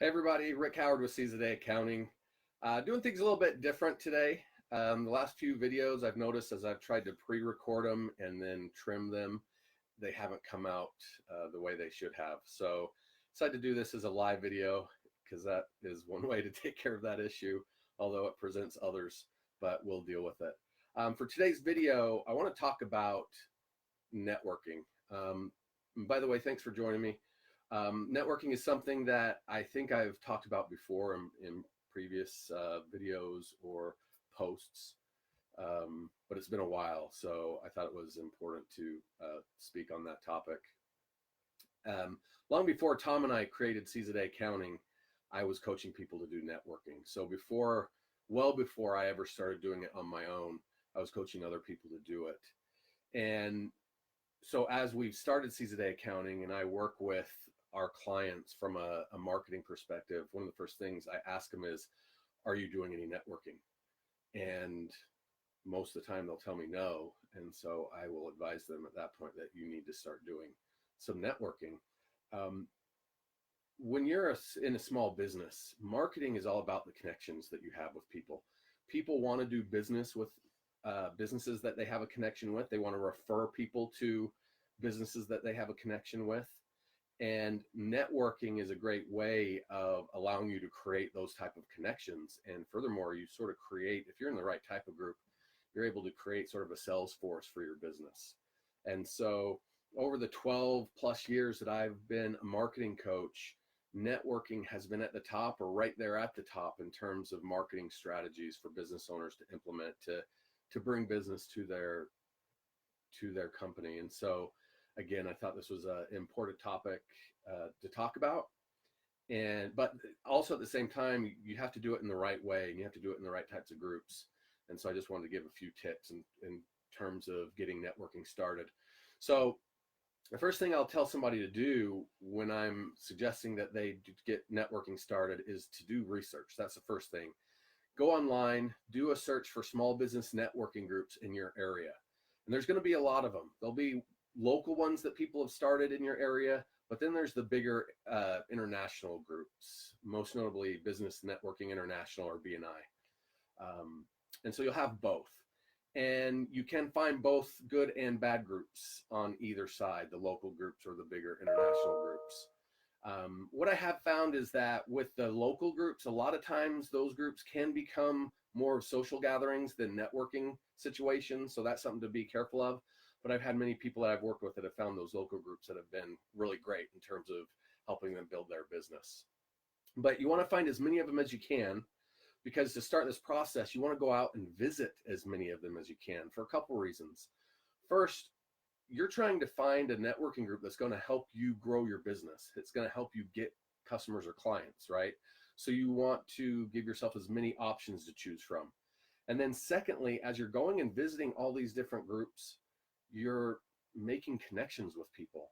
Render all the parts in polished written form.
Hey everybody, Rick Howard with C's a Day Accounting. Doing things a little bit different today. The last few videos I've noticed as I've tried to pre-record them and then trim them, they haven't come out the way they should have. So decided to do this as a live video because that is one way to take care of that issue, although it presents others, but we'll deal with it. For today's video, I want to talk about networking. By the way, thanks for joining me. Networking is something that I think I've talked about before in previous videos or posts, but it's been a while, so I thought it was important to speak on that topic. Long before Tom and I created C's a Day Accounting, I was coaching people to do networking. So well before I ever started doing it on my own, I was coaching other people to do it. And so as we've started C's a Day Accounting and I work with our clients from a marketing perspective, one of the first things I ask them is, are you doing any networking? And most of the time they'll tell me no. And so I will advise them at that point that you need to start doing some networking. When you're in a small business, marketing is all about the connections that you have with people. People want to do business with businesses that they have a connection with. They want to refer people to businesses that they have a connection with. And networking is a great way of allowing you to create those type of connections. And furthermore, you sort of create, if you're in the right type of group, you're able to create sort of a sales force for your business. And so over the 12 plus years that I've been a marketing coach, networking has been at the top or right there at the top in terms of marketing strategies for business owners to implement to bring business to their company. And so again, I thought this was an important topic to talk about. But also at the same time, you have to do it in the right way and you have to do it in the right types of groups. And so I just wanted to give a few tips in terms of getting networking started. So the first thing I'll tell somebody to do when I'm suggesting that they get networking started is to do research. That's the first thing. Go online, do a search for small business networking groups in your area. And there's going to be a lot of them. There'll be local ones that people have started in your area, but then there's the bigger international groups, most notably Business Networking International or BNI. And so you'll have both. And you can find both good and bad groups on either side, the local groups or the bigger international groups. What I have found is that with the local groups, a lot of times those groups can become more of social gatherings than networking situations. So that's something to be careful of. But I've had many people that I've worked with that have found those local groups that have been really great in terms of helping them build their business. But you want to find as many of them as you can, because to start this process, you want to go out and visit as many of them as you can for a couple reasons. First, you're trying to find a networking group that's going to help you grow your business. It's going to help you get customers or clients, right? So you want to give yourself as many options to choose from. And then secondly, as you're going and visiting all these different groups, you're making connections with people.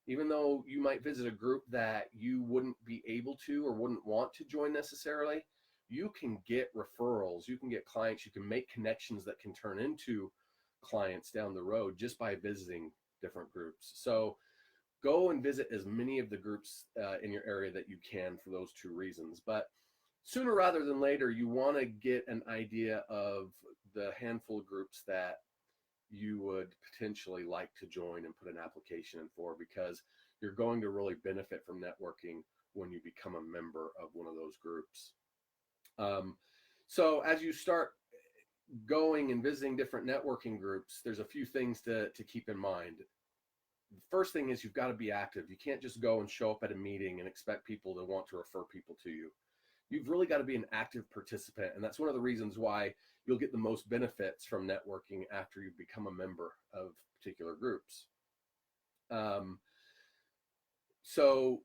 Even though you might visit a group that you wouldn't be able to or wouldn't want to join necessarily, you can get referrals, you can get clients, you can make connections that can turn into clients down the road just by visiting different groups. So go and visit as many of the groups in your area that you can for those two reasons. But sooner rather than later, you want to get an idea of the handful of groups that you would potentially like to join and put an application in for, because you're going to really benefit from networking when you become a member of one of those groups. So as you start going and visiting different networking groups, there's a few things to keep in mind. The first thing is you've got to be active. You can't just go and show up at a meeting and expect people to want to refer people to you. You've really got to be an active participant. And that's one of the reasons why you'll get the most benefits from networking after you become a member of particular groups. So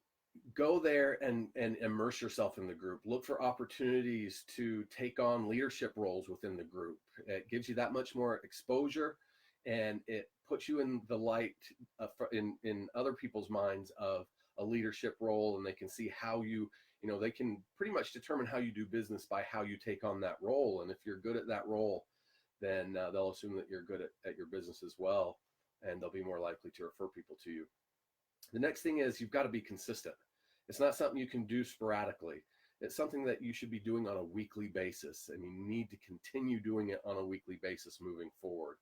go there and immerse yourself in the group. Look for opportunities to take on leadership roles within the group. It gives you that much more exposure, and it puts you in the light in other people's minds of a leadership role, and they can see how they can pretty much determine how you do business by how you take on that role. And if you're good at that role, then they'll assume that you're good at your business as well, and they'll be more likely to refer people to you. The next thing is you've got to be consistent. It's not something you can do sporadically. It's something that you should be doing on a weekly basis, and you need to continue doing it on a weekly basis moving forward.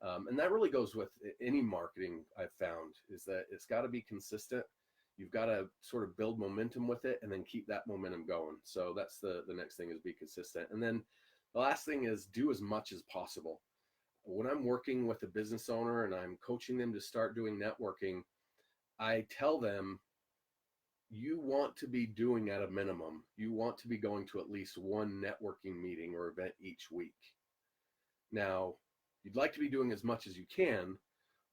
And that really goes with any marketing I've found, is that it's got to be consistent. You've got to sort of build momentum with it and then keep that momentum going. So that's the next thing, is be consistent. And then the last thing is do as much as possible. When I'm working with a business owner and I'm coaching them to start doing networking, I tell them, you want to be doing at a minimum, you want to be going to at least one networking meeting or event each week. Now, you'd like to be doing as much as you can,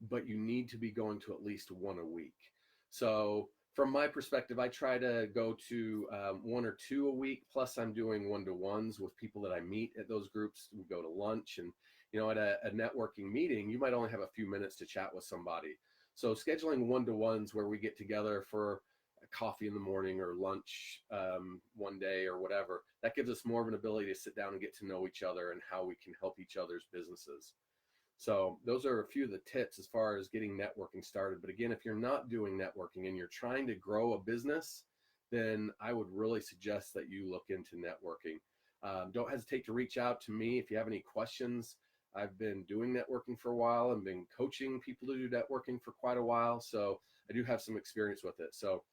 but you need to be going to at least one a week. So from my perspective, I try to go to 1 or 2 a week, plus I'm doing one-to-ones with people that I meet at those groups. We go to lunch, and at a networking meeting, you might only have a few minutes to chat with somebody. So scheduling one-to-ones where we get together for a coffee in the morning or lunch one day or whatever, that gives us more of an ability to sit down and get to know each other and how we can help each other's businesses. So those are a few of the tips as far as getting networking started. But again, if you're not doing networking and you're trying to grow a business, then I would really suggest that you look into networking. Don't hesitate to reach out to me if you have any questions. I've been doing networking for a while and been coaching people to do networking for quite a while. So I do have some experience with it. So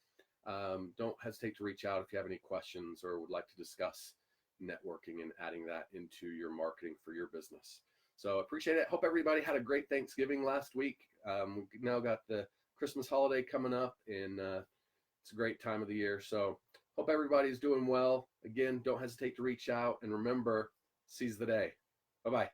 don't hesitate to reach out if you have any questions or would like to discuss networking and adding that into your marketing for your business. So appreciate it. Hope everybody had a great Thanksgiving last week. We've now got the Christmas holiday coming up, and it's a great time of the year. So hope everybody's doing well. Again, don't hesitate to reach out, and remember, seize the day. Bye-bye.